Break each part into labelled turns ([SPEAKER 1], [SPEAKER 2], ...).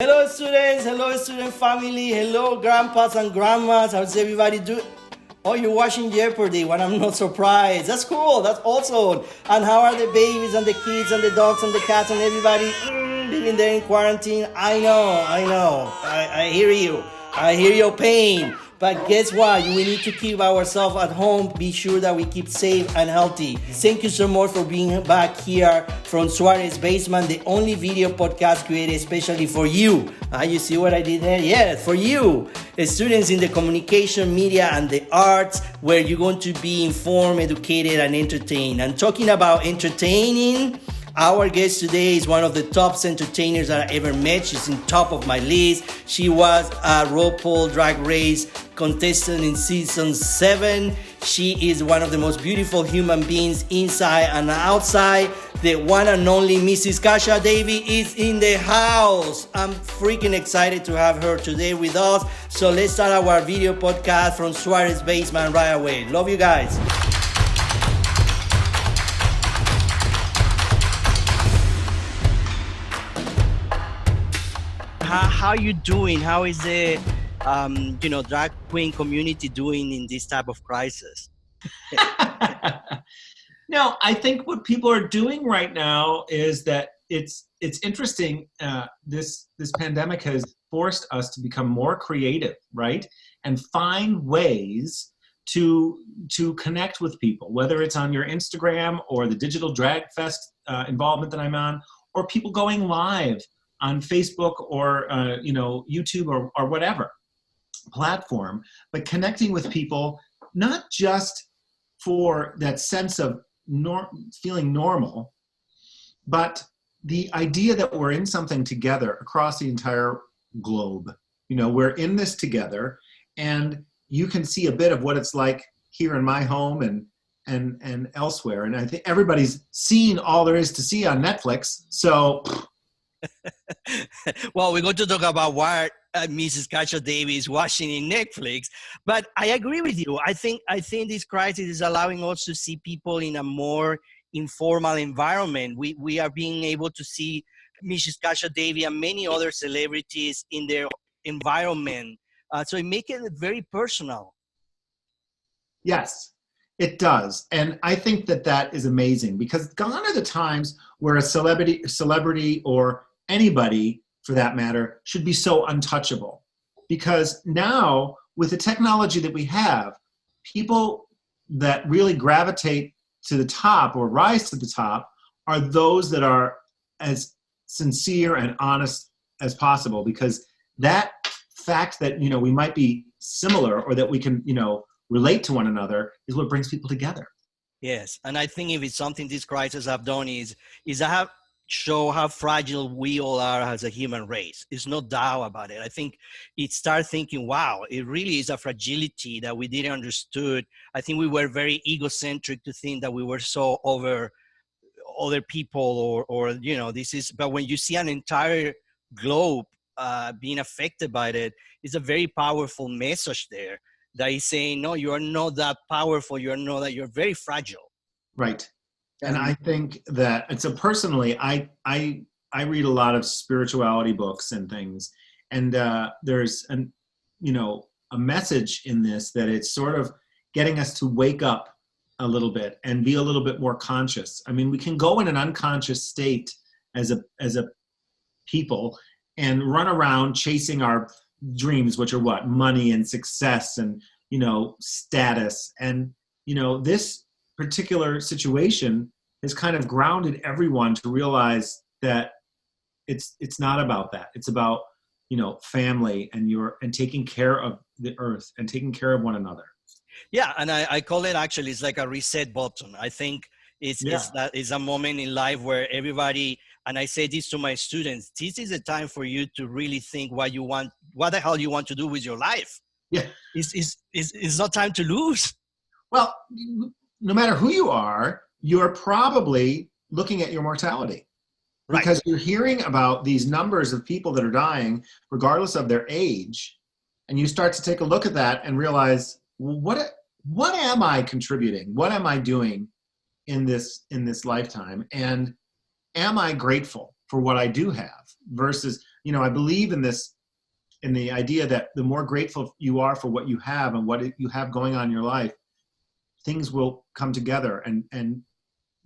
[SPEAKER 1] Hello students, hello student family, hello grandpas and grandmas, how's everybody doing? Oh, you're watching Jeopardy when I'm not surprised. That's cool, that's awesome. And how are the babies and the kids and the dogs and the cats and everybody living there in quarantine? I know, I hear you. I hear your pain. But guess what? We need to keep ourselves at home. Be sure that we keep safe and healthy. Thank you so much for being back here from Suarez Basement, the only video podcast created especially for you. You see what I did there? Yes, for you. Students in the communication, media, and the arts, where you're going to be informed, educated, and entertained. And talking about entertaining, our guest today is one of the top entertainers that I ever met. She's in top of my list. She was a RuPaul Drag Race contestant in season 7. She is one of the most beautiful human beings inside and outside. The one and only Mrs. Kasha Davis is in the house. I'm freaking excited to have her today with us. So let's start our video podcast from Suarez Basement right away. Love you guys. How you doing? How is the drag queen community doing in this type of crisis?
[SPEAKER 2] No, I think what people are doing right now is that it's interesting. This pandemic has forced us to become more creative, right, and find ways to connect with people, whether it's on your Instagram or the Digital Drag Fest involvement that I'm on, or people going live on Facebook or YouTube or whatever platform, but connecting with people, not just for that sense of feeling normal, but the idea that we're in something together across the entire globe. We're in this together, and you can see a bit of what it's like here in my home and elsewhere. And I think everybody's seen all there is to see on Netflix. So
[SPEAKER 1] well, we're going to talk about what Mrs. Kasha Davis is watching in Netflix, but I agree with you. I think this crisis is allowing us to see people in a more informal environment. We are being able to see Mrs. Kasha Davis and many other celebrities in their environment. So it makes it very personal.
[SPEAKER 2] Yes, it does. And I think that is amazing, because gone are the times where a celebrity or anybody for that matter should be so untouchable. Because now, with the technology that we have, people that really gravitate to the top or rise to the top are those that are as sincere and honest as possible, because that fact that we might be similar or that we can relate to one another is what brings people together.
[SPEAKER 1] Yes, and I think if it's something this crisis have done is have show how fragile we all are as a human race. There's no doubt about it. I think it started thinking, wow, it really is a fragility that we didn't understood. I think we were very egocentric to think that we were so over other people or this is, but when you see an entire globe being affected by it, it's a very powerful message there that is saying, no, you are not that powerful. You're very fragile.
[SPEAKER 2] Right. And I think that, and so personally, I read a lot of spirituality books and things, and there's a message in this that it's sort of getting us to wake up a little bit and be a little bit more conscious. I mean, we can go in an unconscious state as a people and run around chasing our dreams, which are what? Money and success and status. And this particular situation has kind of grounded everyone to realize that it's not about that. It's about family and taking care of the earth and taking care of one another.
[SPEAKER 1] Yeah, and I call it, actually, it's like a reset button. I think it's a moment in life where everybody, and I say this to my students, this is a time for you to really think what the hell you want to do with your life.
[SPEAKER 2] Yeah,
[SPEAKER 1] it's not time to lose.
[SPEAKER 2] Well, no matter who you are, you're probably looking at your mortality. Right. Because you're hearing about these numbers of people that are dying, regardless of their age, and you start to take a look at that and realize, what am I contributing? What am I doing in this lifetime? And am I grateful for what I do have versus, I believe in this, in the idea that the more grateful you are for what you have and what you have going on in your life, things will come together and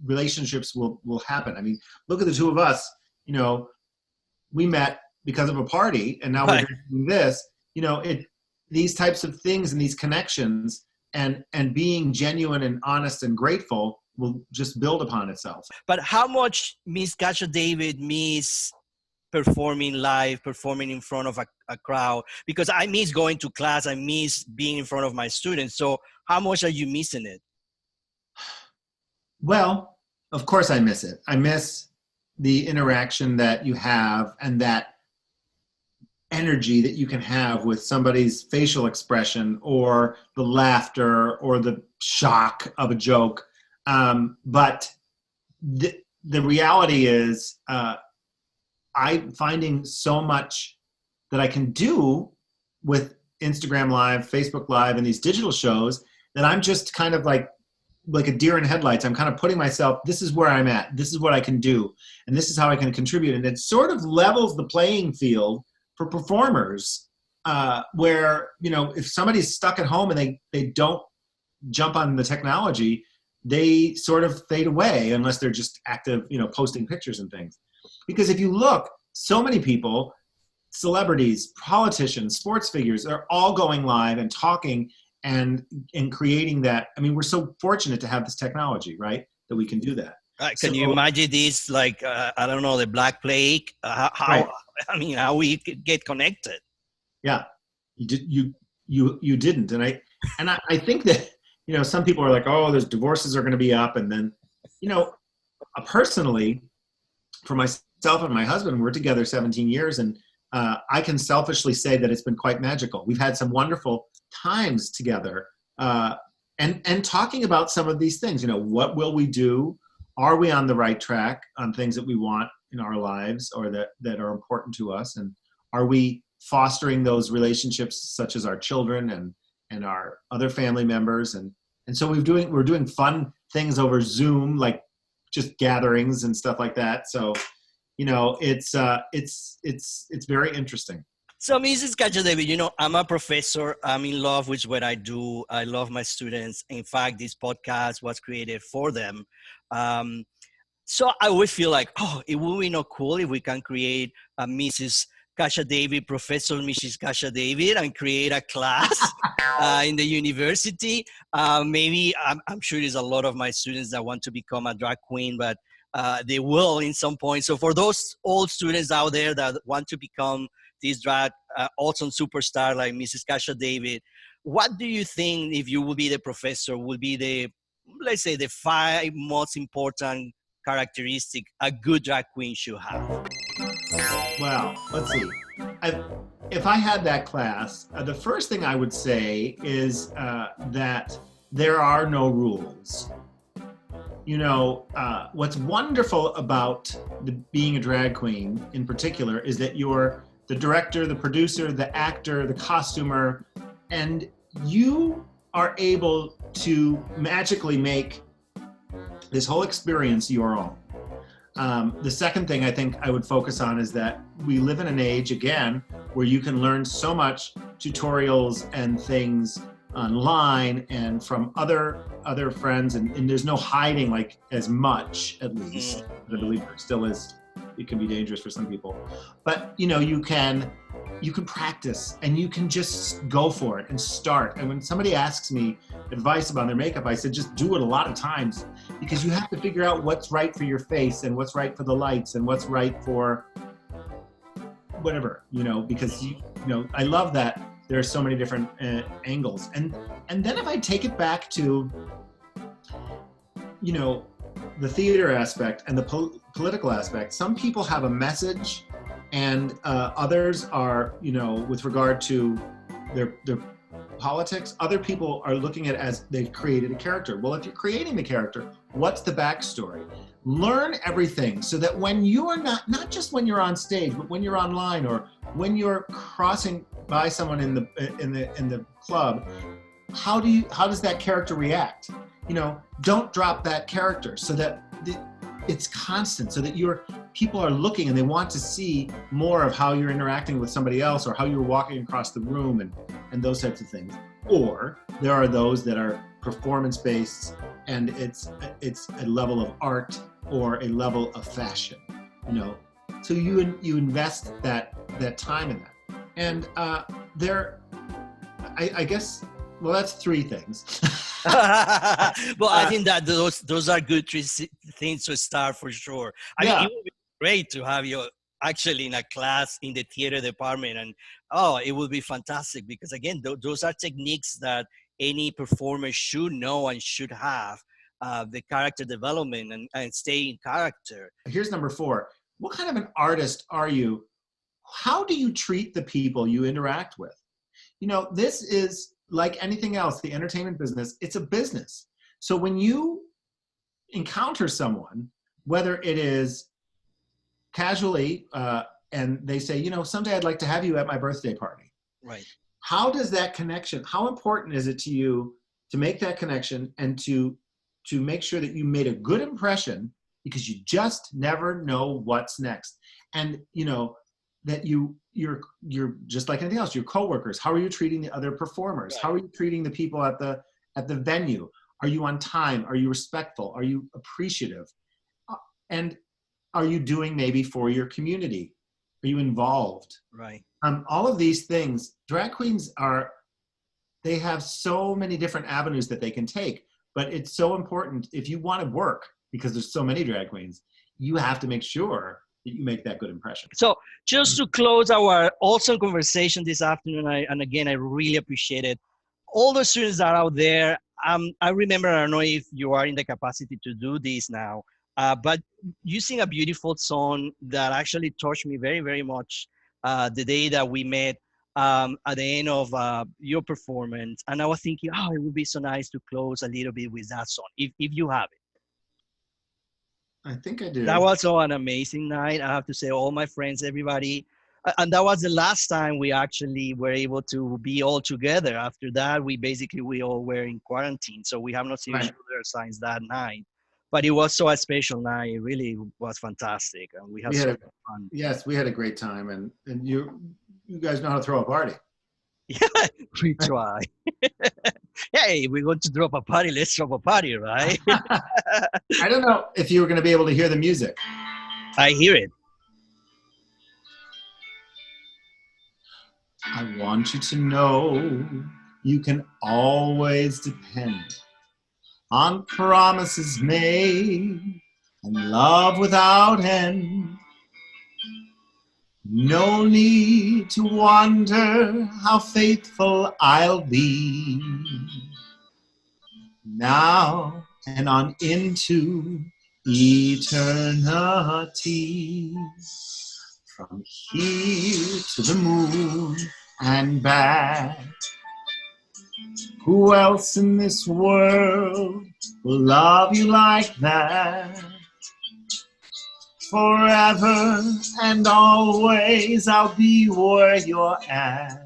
[SPEAKER 2] relationships will happen. I mean, look at the two of us, we met because of a party, and now
[SPEAKER 1] Right.
[SPEAKER 2] we're doing this, these types of things and these connections and being genuine and honest and grateful will just build upon itself.
[SPEAKER 1] But how much Miss Kasha David miss performing live, performing in front of a crowd? Because I miss going to class, I miss being in front of my students. So how much are you missing it?
[SPEAKER 2] Well, of course I miss it. I miss the interaction that you have and that energy that you can have with somebody's facial expression or the laughter or the shock of a joke. But the reality is I'm finding so much that I can do with Instagram Live, Facebook Live, and these digital shows that I'm just kind of like a deer in headlights. I'm kind of putting myself, this is where I'm at, this is what I can do, and this is how I can contribute. And it sort of levels the playing field for performers where, if somebody's stuck at home and they don't jump on the technology, they sort of fade away unless they're just active, posting pictures and things. Because if you look, so many people, celebrities, politicians, sports figures, are all going live and talking and creating that. I mean, we're so fortunate to have this technology, right? That we can do that.
[SPEAKER 1] Can you imagine this, like, I don't know, the Black Plague?
[SPEAKER 2] Right.
[SPEAKER 1] How we could get connected?
[SPEAKER 2] Yeah, you didn't. And I think that, some people are like, oh, those divorces are going to be up. And then, personally, for myself and my husband, we're together 17 years. And I can selfishly say that it's been quite magical. We've had some wonderful times together and talking about some of these things. What will we do? Are we on the right track on things that we want in our lives or that are important to us? And are we fostering those relationships such as our children and our other family members? And so we're doing fun things over Zoom, like just gatherings and stuff like that. So, it's very interesting.
[SPEAKER 1] So, Mrs. Kasha Davis, I'm a professor. I'm in love with what I do. I love my students. In fact, this podcast was created for them. So I would feel like, it would be not cool if we can create a Mrs. Kasha Davis, Professor Mrs. Kasha Davis, and create a class in the university. Maybe I'm sure there's a lot of my students that want to become a drag queen, but they will in some point. So for those old students out there that want to become this drag awesome superstar like Mrs. Kasha Davis, what do you think, if you will be the professor, will be let's say the 5 most important characteristic a good drag queen should have?
[SPEAKER 2] Well, let's see. If I had that class, the first thing I would say is that there are no rules. What's wonderful about being a drag queen in particular is that you're the director, the producer, the actor, the costumer, and you are able to magically make this whole experience your own. The second thing I think I would focus on is that we live in an age, again, where you can learn so much tutorials and things online and from other friends, and there's no hiding like as much, at least. I believe there still is. It can be dangerous for some people, but you can practice and you can just go for it and start. And when somebody asks me advice about their makeup, I said just do it a lot of times, because you have to figure out what's right for your face and what's right for the lights and what's right for whatever, because I love that there are so many different angles. And then if I take it back to the theater aspect and the political aspect, some people have a message and others are, with regard to their politics, other people are looking at it as they've created a character. Well, if you're creating the character, what's the backstory? Learn everything so that when you are not just when you're on stage, but when you're online or when you're crossing by someone in the club, how does that character react? Don't drop that character so that it's constant, so that you're people are looking and they want to see more of how you're interacting with somebody else or how you're walking across the room and those types of things. Or there are those that are performance-based and it's a level of art or a level of fashion, you know. So you invest that time in that. And I guess, well, that's three things.
[SPEAKER 1] Well, I think that those are good things to start for sure. I mean, it would be great to have you actually in a class in the theater department, and it would be fantastic because again, those are techniques that any performer should know and should have, the character development and stay in character.
[SPEAKER 2] Here's number 4. What kind of an artist are you? How do you treat the people you interact with? You know, this is like anything else, the entertainment business, it's a business. So when you encounter someone, whether it is casually, and they say, you know, someday I'd like to have you at my birthday party.
[SPEAKER 1] Right.
[SPEAKER 2] How does that connection, how important is it to you to make that connection and to make sure that you made a good impression, because you just never know what's next. And, you know, that you're just like anything else, your coworkers, how are you treating the other performers? Right. How are you treating the people at the venue? Are you on time? Are you respectful? Are you appreciative? And are you doing maybe for your community? Are you involved?
[SPEAKER 1] Right.
[SPEAKER 2] All of these things, drag queens they have so many different avenues that they can take, but it's so important if you want to work, because there's so many drag queens, you have to make sure that you make that good impression.
[SPEAKER 1] So just to close our awesome conversation this afternoon, and again, I really appreciate it. All the students that are out there, I remember, I don't know if you are in the capacity to do this now, but you sing a beautiful song that actually touched me very, very much the day that we met at the end of your performance. And I was thinking, it would be so nice to close a little bit with that song, if you have it.
[SPEAKER 2] I think I do.
[SPEAKER 1] That was an amazing night. I have to say, all my friends, everybody. And that was the last time we actually were able to be all together. After that, we all were in quarantine. So we have not seen each other since that night. But it was so a special night. It really was fantastic. And we had so much fun.
[SPEAKER 2] Yes, we had a great time. And you guys know how to throw a party.
[SPEAKER 1] Yeah, we try. Hey, we're going to drop a party. Let's drop a party, right?
[SPEAKER 2] I don't know if you were going to be able to hear the music.
[SPEAKER 1] I hear it.
[SPEAKER 2] I want you to know you can always depend on promises made and love without end. No need to wonder how faithful I'll be. Now and on into eternity. From here to the moon and back. Who else in this world will love you like that? Forever and always I'll be where you're at.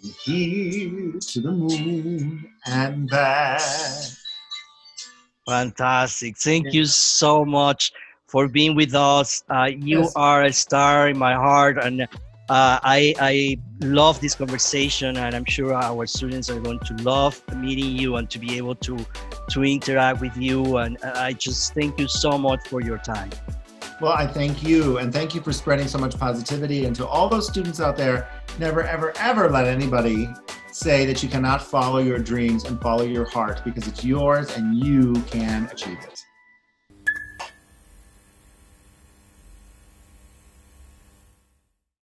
[SPEAKER 2] From here to the moon and back.
[SPEAKER 1] Fantastic. Thank you so much for being with us. You are a star in my heart, and I love this conversation, and I'm sure our students are going to love meeting you and to be able to interact with you. And I just thank you so much for your time.
[SPEAKER 2] Well, I thank you, and thank you for spreading so much positivity. And to all those students out there, never, ever, ever let anybody say that you cannot follow your dreams and follow your heart, because it's yours and you can achieve it.